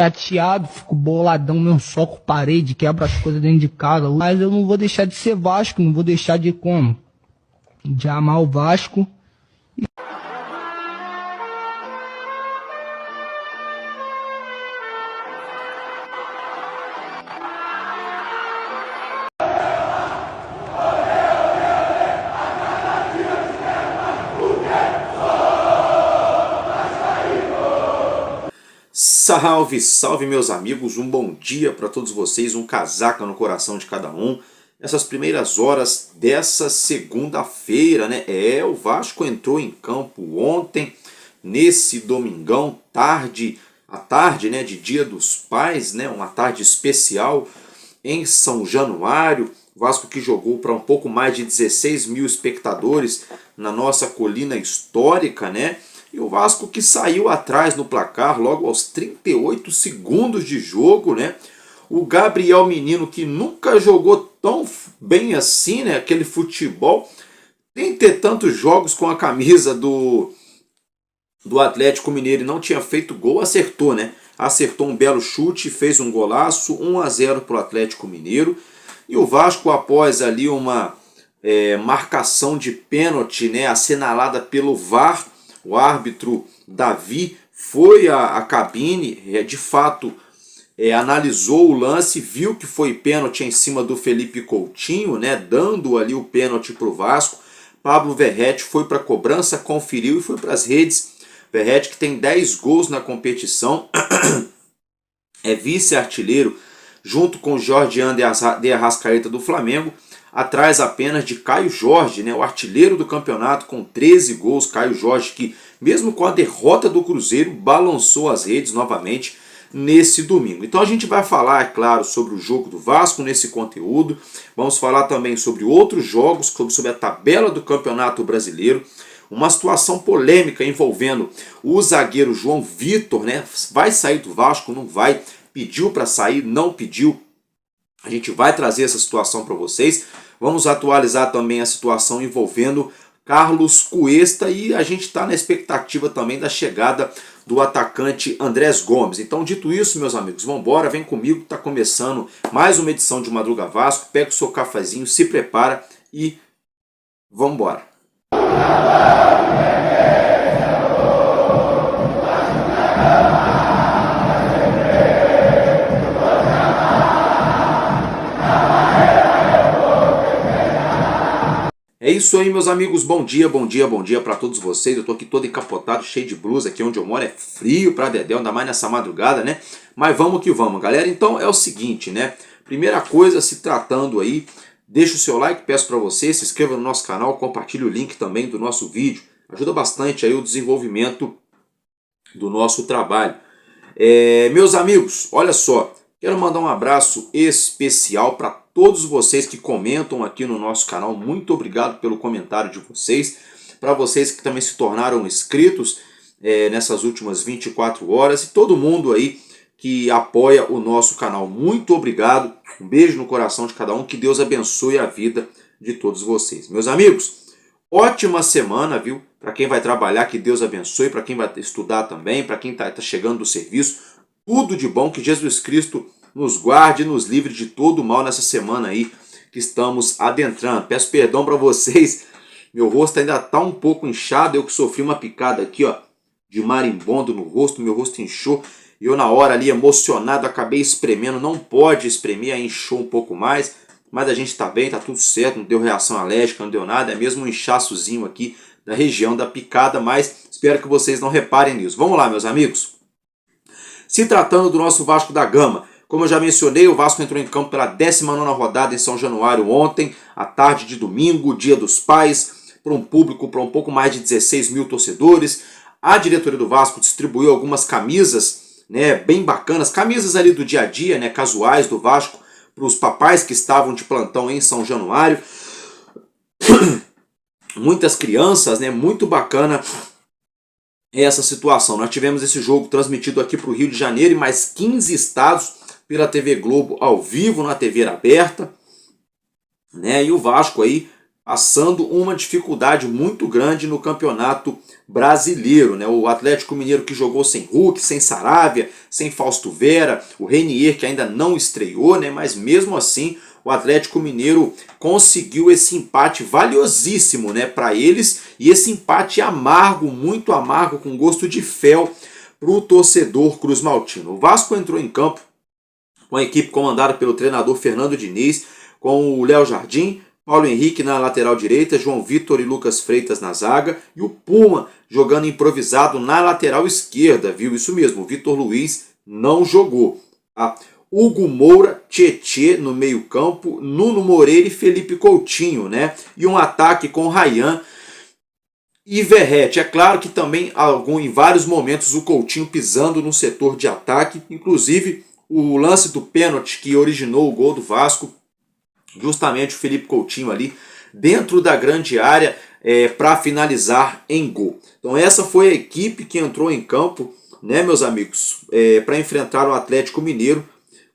Chateado, fico boladão, meu soco parede, quebra as coisas dentro de casa. Mas eu não vou deixar de ser Vasco, não vou deixar de como? De amar o Vasco. Salve, salve meus amigos, um bom dia para todos vocês, um casaca no coração de cada um. Nessas primeiras horas dessa segunda-feira, né? O Vasco entrou em campo ontem, nesse domingão, à tarde, né, de Dia dos Pais, né? Uma tarde especial em São Januário. O Vasco que jogou para um pouco mais de 16 mil espectadores na nossa colina histórica, né? E o Vasco que saiu atrás no placar logo aos 38 segundos de jogo, né? O Gabriel Menino, que nunca jogou tão bem assim, né? Aquele futebol, tem ter tantos jogos com a camisa do Atlético Mineiro e não tinha feito gol, acertou, né? Acertou um belo chute, fez um golaço, 1-0 para o Atlético Mineiro. E o Vasco, após ali uma marcação de pênalti, né? Assinalada pelo VAR, o árbitro Davi foi à cabine, de fato analisou o lance, viu que foi pênalti em cima do Felipe Coutinho, né, dando ali o pênalti para o Vasco. Pablo Verratti foi para a cobrança, conferiu e foi para as redes. Verratti que tem 10 gols na competição, é vice-artilheiro junto com Jorge de Arrascaeta do Flamengo, atrás apenas de Caio Jorge, né, o artilheiro do campeonato com 13 gols. Caio Jorge que, mesmo com a derrota do Cruzeiro, balançou as redes novamente nesse domingo. Então a gente vai falar, é claro, sobre o jogo do Vasco nesse conteúdo. Vamos falar também sobre outros jogos, sobre a tabela do Campeonato Brasileiro. Uma situação polêmica envolvendo o zagueiro João Vitor, né? Vai sair do Vasco, não vai? Pediu para sair, não pediu? A gente vai trazer essa situação para vocês. Vamos atualizar também a situação envolvendo Carlos Cuesta e a gente está na expectativa também da chegada do atacante Andrés Gomes. Então, dito isso, meus amigos, vamos embora, vem comigo, está começando mais uma edição de Madruga Vasco. Pega o seu cafezinho, se prepara e vamos embora. É isso aí, meus amigos, bom dia para todos vocês. Eu tô aqui todo encapotado, cheio de blusa, aqui onde eu moro é frio pra dedéu, ainda mais nessa madrugada, né? Mas vamos que vamos, galera. Então é o seguinte, né? Primeira coisa, se tratando aí, deixa o seu like, peço para você, se inscreva no nosso canal, compartilhe o link também do nosso vídeo. Ajuda bastante aí o desenvolvimento do nosso trabalho. Meus amigos, olha só, quero mandar um abraço especial para todos vocês que comentam aqui no nosso canal. Muito obrigado pelo comentário de vocês. Para vocês que também se tornaram inscritos nessas últimas 24 horas. E todo mundo aí que apoia o nosso canal. Muito obrigado. Um beijo no coração de cada um. Que Deus abençoe a vida de todos vocês. Meus amigos, ótima semana, viu? Para quem vai trabalhar, que Deus abençoe. Para quem vai estudar também. Para quem tá chegando do serviço. Tudo de bom. Que Jesus Cristo nos guarde e nos livre de todo o mal nessa semana aí que estamos adentrando. Peço perdão para vocês, meu rosto ainda está um pouco inchado, eu que sofri uma picada aqui, ó, de marimbondo no rosto, meu rosto inchou, e eu na hora ali emocionado acabei espremendo, não pode espremer, aí inchou um pouco mais, mas a gente está bem, está tudo certo, não deu reação alérgica, não deu nada, é mesmo um inchaçozinho aqui da região da picada, mas espero que vocês não reparem nisso. Vamos lá, meus amigos. Se tratando do nosso Vasco da Gama, como eu já mencionei, o Vasco entrou em campo pela 19ª rodada em São Januário ontem, à tarde de domingo, Dia dos Pais, para um público, para um pouco mais de 16 mil torcedores. A diretoria do Vasco distribuiu algumas camisas, né, bem bacanas, camisas ali do dia a dia, né, casuais do Vasco, para os papais que estavam de plantão em São Januário. Muitas crianças, né, muito bacana essa situação. Nós tivemos esse jogo transmitido aqui para o Rio de Janeiro e mais 15 estados pela TV Globo ao vivo na TV aberta, né? E o Vasco aí passando uma dificuldade muito grande no Campeonato Brasileiro, né? O Atlético Mineiro que jogou sem Hulk, sem Saravia, sem Fausto Vera, o Renier que ainda não estreou, né? Mas mesmo assim o Atlético Mineiro conseguiu esse empate valiosíssimo, né, para eles, e esse empate amargo, muito amargo, com gosto de fel para o torcedor cruzmaltino. O Vasco entrou em campo com a equipe comandada pelo treinador Fernando Diniz, com o Léo Jardim, Paulo Henrique na lateral direita, João Vitor e Lucas Freitas na zaga, e o Puma jogando improvisado na lateral esquerda, viu? Isso mesmo, o Vitor Luiz não jogou, tá? Hugo Moura, Tietê no meio campo, Nuno Moreira e Felipe Coutinho, né? E um ataque com Ryan e Verratti. É claro que também em vários momentos o Coutinho pisando no setor de ataque, inclusive o lance do pênalti que originou o gol do Vasco, justamente o Felipe Coutinho ali dentro da grande área para finalizar em gol. Então essa foi a equipe que entrou em campo, né, meus amigos, para enfrentar o Atlético Mineiro,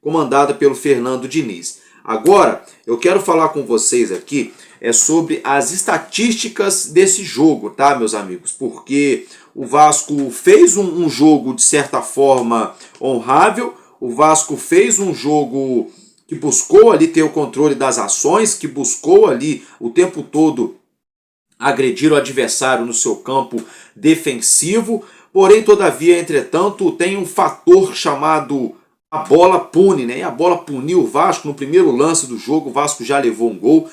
comandada pelo Fernando Diniz. Agora, eu quero falar com vocês aqui sobre as estatísticas desse jogo, tá, meus amigos? Porque o Vasco fez um jogo, de certa forma, honrável, o Vasco fez um jogo que buscou ali ter o controle das ações, que buscou ali o tempo todo agredir o adversário no seu campo defensivo, porém, todavia, entretanto, tem um fator chamado a bola pune, né? E a bola puniu o Vasco no primeiro lance do jogo. O Vasco já levou um gol.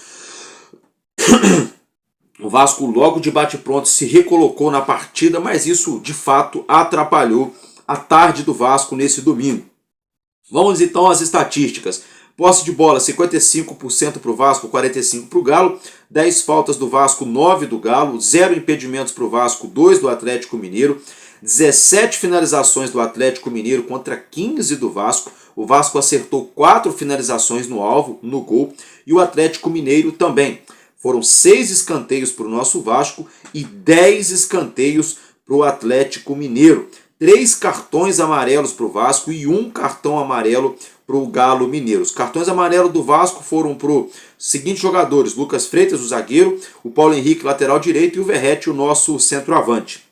O Vasco logo de bate-pronto se recolocou na partida, mas isso de fato atrapalhou a tarde do Vasco nesse domingo. Vamos então às estatísticas. Posse de bola 55% para o Vasco, 45% para o Galo. 10 faltas do Vasco, 9 do Galo. 0 impedimentos para o Vasco, 2 do Atlético Mineiro. 17 finalizações do Atlético Mineiro contra 15 do Vasco. O Vasco acertou 4 finalizações no alvo, no gol, e o Atlético Mineiro também. Foram 6 escanteios para o nosso Vasco e 10 escanteios para o Atlético Mineiro. 3 cartões amarelos para o Vasco e 1 cartão amarelo para o Galo Mineiro. Os cartões amarelos do Vasco foram para os seguintes jogadores: Lucas Freitas, o zagueiro, o Paulo Henrique, lateral direito, e o Verratti, o nosso centroavante.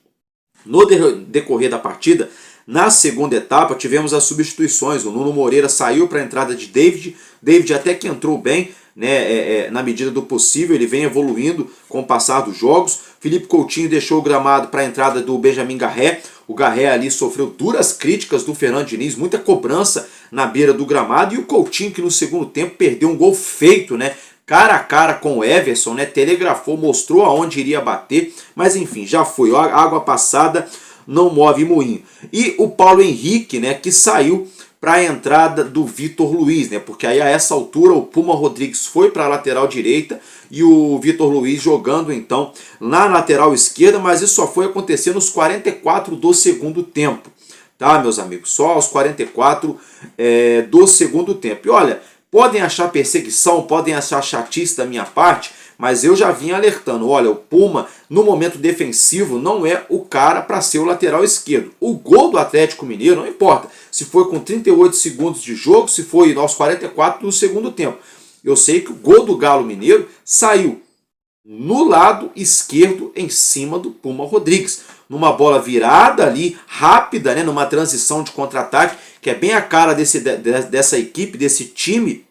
No decorrer da partida, na segunda etapa, tivemos as substituições. O Nuno Moreira saiu para a entrada de David. David até que entrou bem, né, na medida do possível, ele vem evoluindo com o passar dos jogos. Felipe Coutinho deixou o gramado para a entrada do Benjamin Garré. O Garré ali sofreu duras críticas do Fernando Diniz, muita cobrança na beira do gramado. E o Coutinho, que no segundo tempo perdeu um gol feito, né, cara a cara com o Everson, né, telegrafou, mostrou aonde iria bater, mas enfim, já foi, água passada não move moinho. E o Paulo Henrique, né, que saiu para a entrada do Vitor Luiz, né, porque aí a essa altura o Puma Rodrigues foi para a lateral direita e o Vitor Luiz jogando então na lateral esquerda, mas isso só foi acontecer nos 44 do segundo tempo, tá, meus amigos? Só aos 44 do segundo tempo. E olha, podem achar perseguição, podem achar chatice da minha parte, mas eu já vim alertando. Olha, o Puma, no momento defensivo, não é o cara para ser o lateral esquerdo. O gol do Atlético Mineiro, não importa se foi com 38 segundos de jogo, se foi aos 44 do segundo tempo. Eu sei que o gol do Galo Mineiro saiu no lado esquerdo em cima do Puma Rodrigues. Numa bola virada ali, rápida, né, numa transição de contra-ataque, que é bem a cara dessa equipe, desse time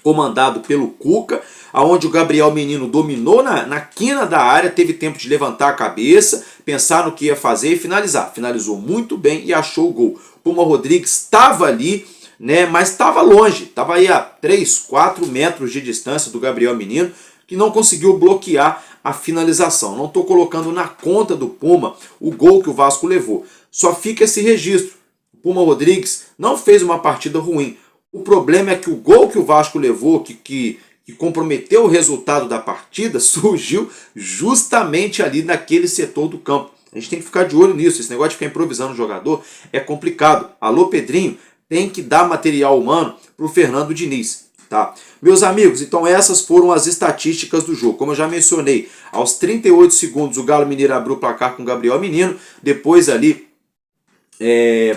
comandado pelo Cuca, onde o Gabriel Menino dominou na quina da área, teve tempo de levantar a cabeça, pensar no que ia fazer e finalizar. Finalizou muito bem e achou o gol. Puma Rodrigues estava ali, né, mas estava longe, estava aí a 3, 4 metros de distância do Gabriel Menino, que não conseguiu bloquear a finalização. Não estou colocando na conta do Puma o gol que o Vasco levou. Só fica esse registro. O Puma Rodrigues não fez uma partida ruim. O problema é que o gol que o Vasco levou, que comprometeu o resultado da partida, surgiu justamente ali naquele setor do campo. A gente tem que ficar de olho nisso. Esse negócio de ficar improvisando o jogador é complicado. Alô, Pedrinho, tem que dar material humano para o Fernando Diniz. Tá? Meus amigos, então essas foram as estatísticas do jogo. Como eu já mencionei, aos 38 segundos o Galo Mineiro abriu o placar com o Gabriel Menino. Depois ali,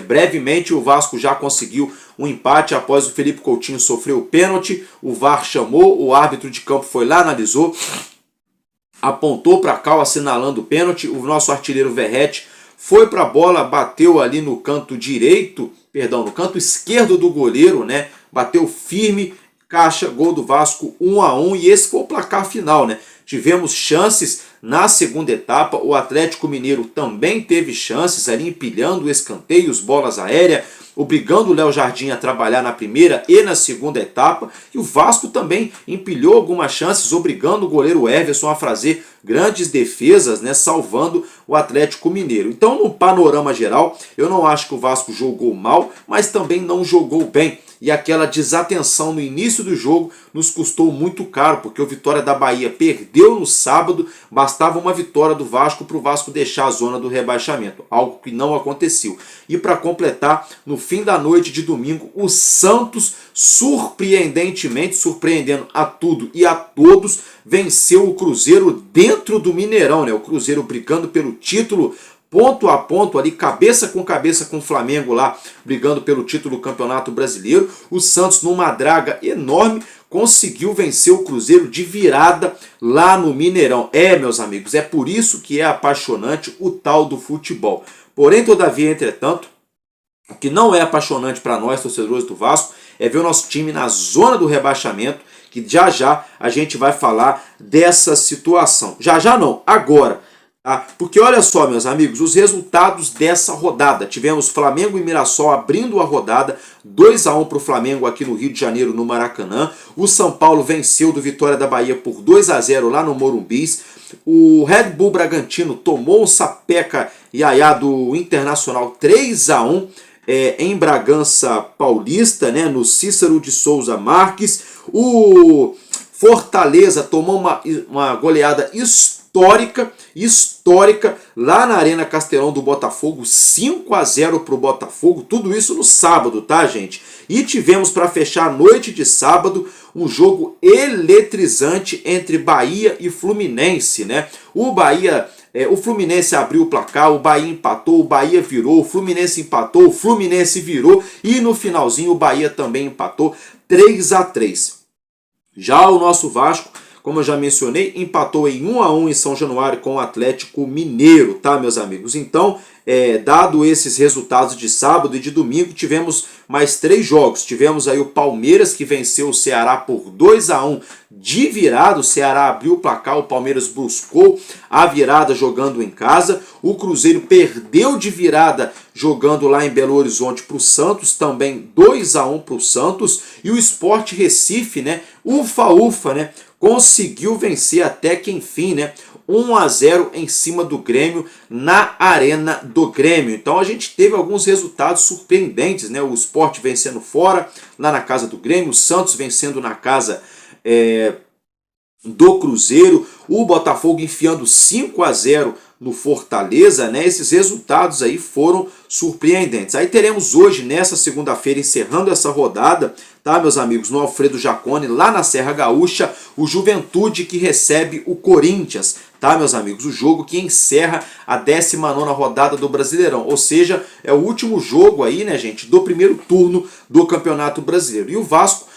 Brevemente o Vasco já conseguiu um empate após o Felipe Coutinho sofrer o pênalti. O VAR chamou, o árbitro de campo foi lá, analisou, apontou para cá assinalando o pênalti. O nosso artilheiro Verratti foi para a bola, bateu ali no canto no canto esquerdo do goleiro, né? Bateu firme, caixa, gol do Vasco 1-1, e esse foi o placar final, né? Tivemos chances na segunda etapa, o Atlético Mineiro também teve chances ali, empilhando escanteios, bolas aéreas, obrigando o Léo Jardim a trabalhar na primeira e na segunda etapa, e o Vasco também empilhou algumas chances, obrigando o goleiro Everson a fazer grandes defesas, né, salvando o Atlético Mineiro. Então, no panorama geral, eu não acho que o Vasco jogou mal, mas também não jogou bem. E aquela desatenção no início do jogo nos custou muito caro, porque o Vitória da Bahia perdeu no sábado, bastava uma vitória do Vasco para o Vasco deixar a zona do rebaixamento, algo que não aconteceu. E para completar, no fim da noite de domingo, o Santos, surpreendentemente, surpreendendo a tudo e a todos, venceu o Cruzeiro dentro do Mineirão, né? O Cruzeiro brigando pelo título, ponto a ponto ali, cabeça com o Flamengo lá, brigando pelo título do Campeonato Brasileiro. O Santos, numa draga enorme, conseguiu vencer o Cruzeiro de virada lá no Mineirão. Meus amigos, é por isso que é apaixonante o tal do futebol. Porém, todavia, entretanto, o que não é apaixonante para nós, torcedores do Vasco, é ver o nosso time na zona do rebaixamento, que já já a gente vai falar dessa situação. Já já não, agora. Tá? Porque olha só, meus amigos, os resultados dessa rodada. Tivemos Flamengo e Mirassol abrindo a rodada, 2-1 para o Flamengo aqui no Rio de Janeiro, no Maracanã. O São Paulo venceu do Vitória da Bahia por 2-0 lá no Morumbis. O Red Bull Bragantino tomou um sapeca iaiá do Internacional 3-1 em Bragança Paulista, né, no Cícero de Souza Marques. O Fortaleza tomou uma goleada histórica lá na Arena Castelão do Botafogo, 5-0 para o Botafogo, tudo isso no sábado, tá, gente? E tivemos para fechar a noite de sábado um jogo eletrizante entre Bahia e Fluminense, né? O Fluminense abriu o placar, o Bahia empatou, o Bahia virou, o Fluminense empatou, o Fluminense virou e no finalzinho o Bahia também empatou 3-3. Já o nosso Vasco, como eu já mencionei, empatou em 1-1 em São Januário com o Atlético Mineiro, tá, meus amigos? Então, dado esses resultados de sábado e de domingo, tivemos mais 3 jogos. Tivemos aí o Palmeiras, que venceu o Ceará por 2-1 de virada. O Ceará abriu o placar, o Palmeiras buscou a virada jogando em casa. O Cruzeiro perdeu de virada jogando lá em Belo Horizonte para o Santos, também 2-1 para o Santos. E o Sport Recife, né, ufa, né, conseguiu vencer até que enfim, né, 1-0 em cima do Grêmio na Arena do Grêmio. Então a gente teve alguns resultados surpreendentes, né? O Sport vencendo fora, lá na casa do Grêmio, o Santos vencendo na casa do Cruzeiro, o Botafogo enfiando 5-0 no Fortaleza, né? Esses resultados aí foram surpreendentes. Aí teremos hoje, nessa segunda-feira, encerrando essa rodada, tá, meus amigos, no Alfredo Jaconi, lá na Serra Gaúcha, o Juventude que recebe o Corinthians, tá, meus amigos? O jogo que encerra a 19ª rodada do Brasileirão, ou seja, é o último jogo aí, né, gente, do primeiro turno do Campeonato Brasileiro. E o Vasco,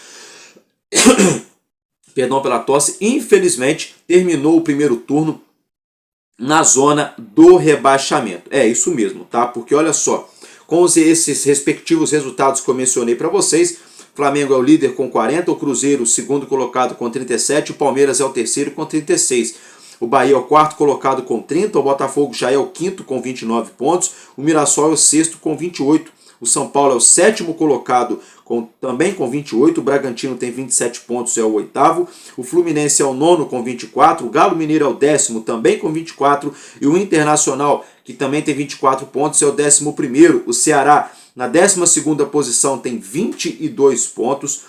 perdão pela tosse, infelizmente terminou o primeiro turno na zona do rebaixamento. É isso mesmo, tá? Porque olha só, com esses respectivos resultados que eu mencionei para vocês, Flamengo é o líder com 40, o Cruzeiro o segundo colocado com 37, o Palmeiras é o terceiro com 36. O Bahia é o quarto colocado com 30, o Botafogo já é o quinto com 29 pontos, o Mirassol é o sexto com 28, o São Paulo é o sétimo colocado também com 28, o Bragantino tem 27 pontos, é o oitavo, o Fluminense é o nono com 24, o Galo Mineiro é o décimo também com 24 e o Internacional, que também tem 24 pontos, é o 11º. O Ceará na 12ª posição tem 22 pontos,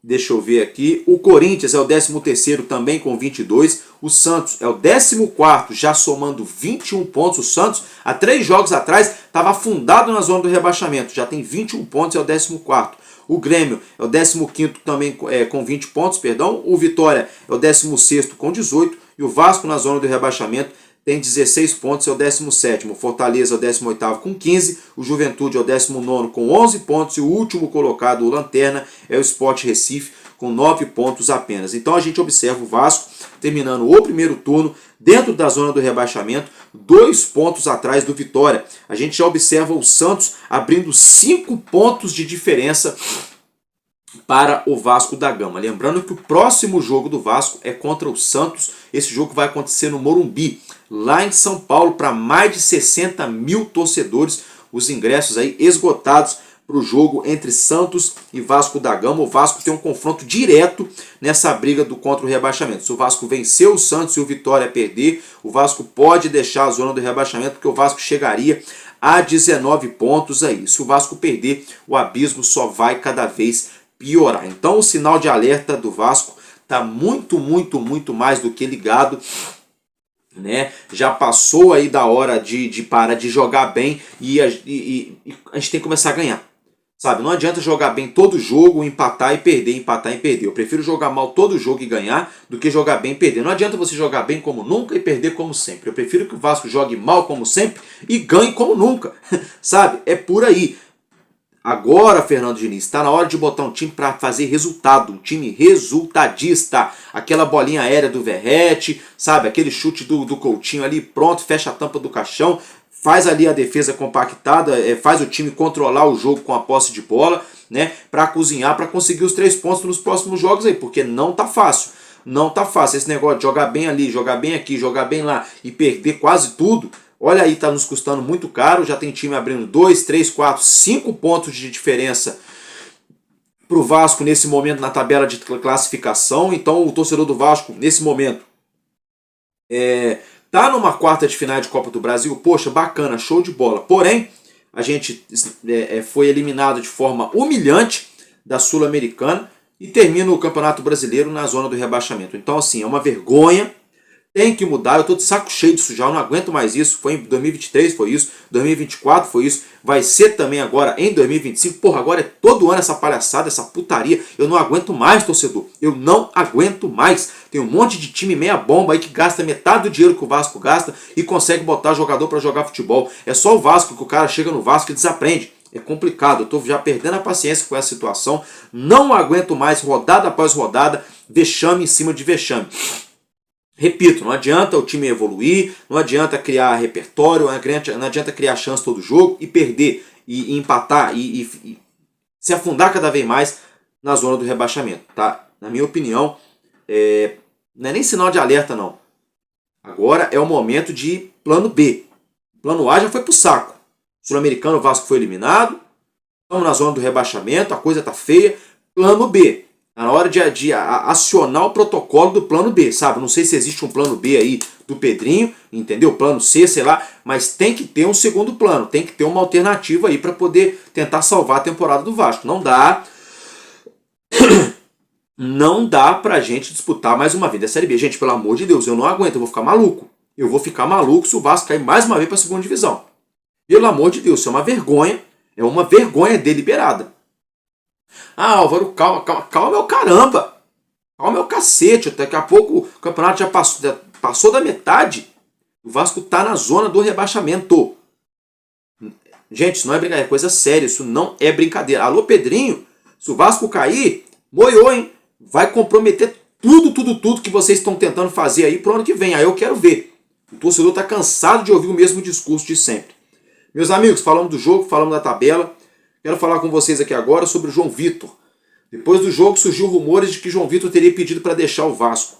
deixa eu ver aqui, o Corinthians é o 13º também com 22, o Santos é o 14º já somando 21 pontos, o Santos há 3 jogos atrás estava afundado na zona do rebaixamento, já tem 21 pontos, é o 14º. O Grêmio é o 15º também com 20 pontos, perdão, o Vitória é o 16º com 18 e o Vasco na zona do rebaixamento tem 16 pontos, é o 17º. Fortaleza é o 18º com 15, o Juventude é o 19º com 11 pontos e o último colocado, o Lanterna, é o Sport Recife com 9 pontos apenas. Então a gente observa o Vasco terminando o primeiro turno dentro da zona do rebaixamento, 2 pontos atrás do Vitória. A gente já observa o Santos abrindo 5 pontos de diferença para o Vasco da Gama. Lembrando que o próximo jogo do Vasco é contra o Santos. Esse jogo vai acontecer no Morumbi, lá em São Paulo, para mais de 60 mil torcedores. Os ingressos aí esgotados para o jogo entre Santos e Vasco da Gama. O Vasco tem um confronto direto nessa briga contra o rebaixamento. Se o Vasco vencer o Santos e o Vitória perder, o Vasco pode deixar a zona do rebaixamento, porque o Vasco chegaria a 19 pontos aí. Se o Vasco perder, o abismo só vai cada vez piorar. Então o sinal de alerta do Vasco está muito mais do que ligado, né? Já passou aí da hora de parar de jogar bem e a gente tem que começar a ganhar. Sabe, não adianta jogar bem todo jogo, empatar e perder, empatar e perder. Eu prefiro jogar mal todo jogo e ganhar do que jogar bem e perder. Não adianta você jogar bem como nunca e perder como sempre. Eu prefiro que o Vasco jogue mal como sempre e ganhe como nunca. Sabe, é por aí. Agora, Fernando Diniz, está na hora de botar um time para fazer resultado, um time resultadista. Aquela bolinha aérea do Verratti, sabe, aquele chute do Coutinho ali, pronto, fecha a tampa do caixão, faz ali a defesa compactada, faz o time controlar o jogo com a posse de bola, né, para cozinhar, para conseguir os 3 pontos nos próximos jogos aí, porque não tá fácil. Não tá fácil esse negócio de jogar bem ali, jogar bem aqui, jogar bem lá e perder quase tudo. Olha aí, tá nos custando muito caro, já tem time abrindo 2, 3, 4, 5 pontos de diferença pro Vasco nesse momento na tabela de classificação. Então o torcedor do Vasco, nesse momento, tá numa quarta de final de Copa do Brasil, poxa, bacana, show de bola. Porém, a gente foi eliminado de forma humilhante da Sul-Americana e termina o Campeonato Brasileiro na zona do rebaixamento. Então, assim, é uma vergonha. Tem que mudar, eu tô de saco cheio disso já, eu não aguento mais isso. Foi em 2023, foi isso, 2024 foi isso, vai ser também agora em 2025. Porra, agora é todo ano essa palhaçada, essa putaria. Eu não aguento mais, torcedor, eu não aguento mais. Tem um monte de time meia bomba aí que gasta metade do dinheiro que o Vasco gasta e consegue botar jogador para jogar futebol. É só o Vasco que o cara chega no Vasco e desaprende. É complicado, eu tô já perdendo a paciência com essa situação. Não aguento mais, rodada após rodada, vexame em cima de vexame. Repito, não adianta o time evoluir, não adianta criar repertório, não adianta criar chance todo jogo e perder, e empatar, e se afundar cada vez mais na zona do rebaixamento. Tá? Na minha opinião, não é nem sinal de alerta não. Agora é o momento de plano B. Plano A já foi pro saco. Sul-Americano, o Vasco foi eliminado, estamos na zona do rebaixamento, a coisa tá feia. Plano B. Na hora de acionar o protocolo do plano B, sabe? Não sei se existe um plano B aí do Pedrinho, entendeu? Plano C, sei lá, mas tem que ter um segundo plano, tem que ter uma alternativa aí para poder tentar salvar a temporada do Vasco. Não dá, não dá pra gente disputar mais uma vez a Série B. Gente, pelo amor de Deus, eu não aguento, eu vou ficar maluco. Eu vou ficar maluco se o Vasco cair mais uma vez para a segunda divisão. Pelo amor de Deus, isso é uma vergonha deliberada. Ah, Álvaro, calma é o caramba. Calma é o cacete. Daqui a pouco o campeonato já passou da metade. O Vasco tá na zona do rebaixamento. Gente, isso não é brincadeira, é coisa séria. Isso não é brincadeira. Alô, Pedrinho, se o Vasco cair, moiou, hein? Vai comprometer tudo que vocês estão tentando fazer aí pro ano que vem. Aí eu quero ver. O torcedor tá cansado de ouvir o mesmo discurso de sempre. Meus amigos, falamos do jogo, falamos da tabela. Quero falar com vocês aqui agora sobre o João Vitor. Depois do jogo surgiu rumores de que João Vitor teria pedido para deixar o Vasco.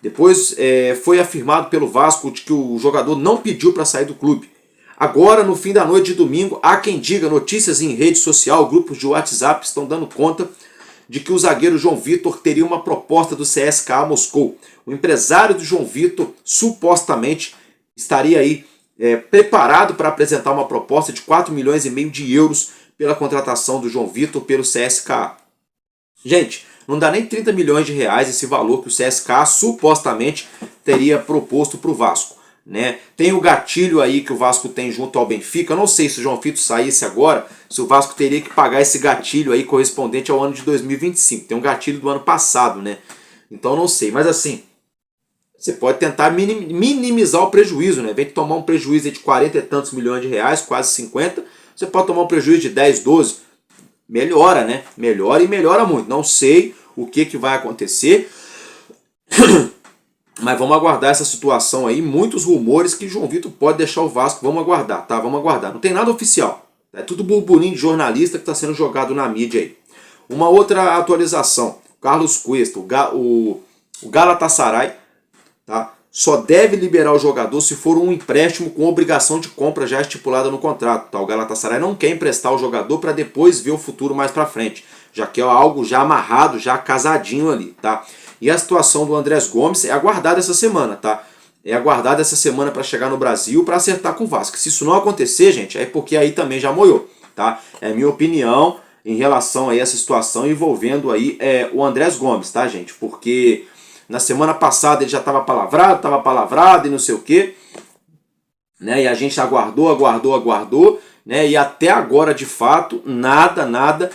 Depois foi afirmado pelo Vasco de que o jogador não pediu para sair do clube. Agora, no fim da noite de domingo, há quem diga, notícias em rede social, grupos de WhatsApp estão dando conta de que o zagueiro João Vitor teria uma proposta do CSKA Moscou. O empresário do João Vitor supostamente estaria aí preparado para apresentar uma proposta de 4,5 milhões de euros pela contratação do João Vitor pelo CSKA. Gente, não dá nem 30 milhões de reais esse valor que o CSKA supostamente teria proposto para o Vasco. Né? Tem o gatilho aí que o Vasco tem junto ao Benfica. Eu não sei se o João Vitor saísse agora, se o Vasco teria que pagar esse gatilho aí correspondente ao ano de 2025. Tem um gatilho do ano passado, né? Então não sei. Mas assim, você pode tentar minimizar o prejuízo, né? Vem tomar um prejuízo de 40 e tantos milhões de reais, quase 50, você pode tomar um prejuízo de 10, 12. Melhora, né? Melhora e melhora muito. Não sei o que vai acontecer, mas vamos aguardar essa situação aí. Muitos rumores que João Vitor pode deixar o Vasco. Vamos aguardar, tá? Vamos aguardar. Não tem nada oficial. É tudo burburinho de jornalista que está sendo jogado na mídia aí. Uma outra atualização. Carlos Cuesta, o Galatasaray, tá? Só deve liberar o jogador se for um empréstimo com obrigação de compra já estipulada no contrato. Tá? O Galatasaray não quer emprestar o jogador para depois ver o futuro mais para frente. Já que é algo já amarrado, já casadinho ali. Tá? E a situação do Andrés Gomes é aguardada essa semana. Tá? É aguardada essa semana para chegar no Brasil para acertar com o Vasco. Se isso não acontecer, gente, é porque aí também já moiou. Tá? É a minha opinião em relação a essa situação envolvendo aí o Andrés Gomes, tá, gente? Porque na semana passada ele já estava palavrado e não sei o quê, né? E a gente aguardou, né? E até agora, de fato, nada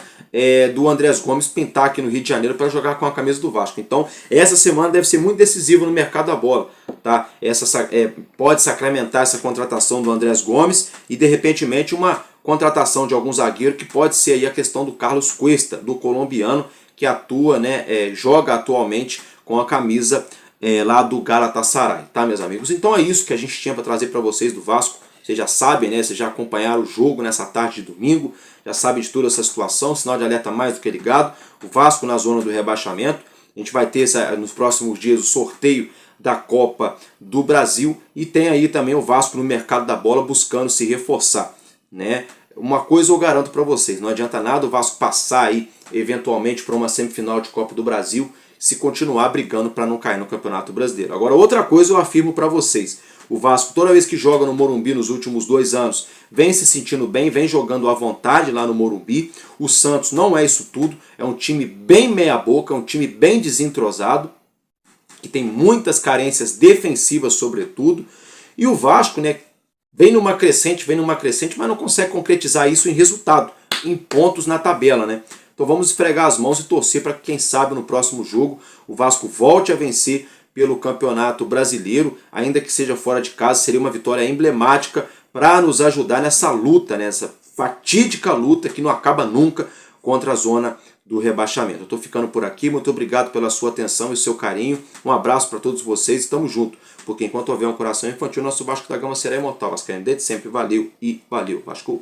do Andrés Gomes pintar aqui no Rio de Janeiro para jogar com a camisa do Vasco. Então, essa semana deve ser muito decisiva no mercado da bola, tá? Pode sacramentar essa contratação do Andrés Gomes e, de repente, uma contratação de algum zagueiro, que pode ser aí a questão do Carlos Cuesta, do colombiano, que atua, né? Joga atualmente com a camisa lá do Galatasaray, tá, meus amigos? Então é isso que a gente tinha para trazer para vocês do Vasco. Vocês já sabem, né? Vocês já acompanharam o jogo nessa tarde de domingo, já sabem de toda essa situação, sinal de alerta mais do que ligado. O Vasco na zona do rebaixamento. A gente vai ter nos próximos dias o sorteio da Copa do Brasil e tem aí também o Vasco no mercado da bola buscando se reforçar, né? Uma coisa eu garanto para vocês, não adianta nada o Vasco passar aí eventualmente para uma semifinal de Copa do Brasil se continuar brigando para não cair no Campeonato Brasileiro. Agora, outra coisa eu afirmo para vocês, o Vasco toda vez que joga no Morumbi nos últimos 2 anos, vem se sentindo bem, vem jogando à vontade lá no Morumbi. O Santos não é isso tudo, é um time bem meia boca, é um time bem desentrosado, que tem muitas carências defensivas sobretudo, e o Vasco, né, vem numa crescente, mas não consegue concretizar isso em resultado, em pontos na tabela, né? Então vamos esfregar as mãos e torcer para que, quem sabe, no próximo jogo o Vasco volte a vencer pelo Campeonato Brasileiro, ainda que seja fora de casa. Seria uma vitória emblemática para nos ajudar nessa luta, nessa fatídica luta que não acaba nunca contra a zona do rebaixamento. Eu estou ficando por aqui, muito obrigado pela sua atenção e seu carinho. Um abraço para todos vocês, estamos juntos, porque enquanto houver um coração infantil, nosso Vasco da Gama será imortal. Vascaíno desde sempre, valeu e valeu, Vasco!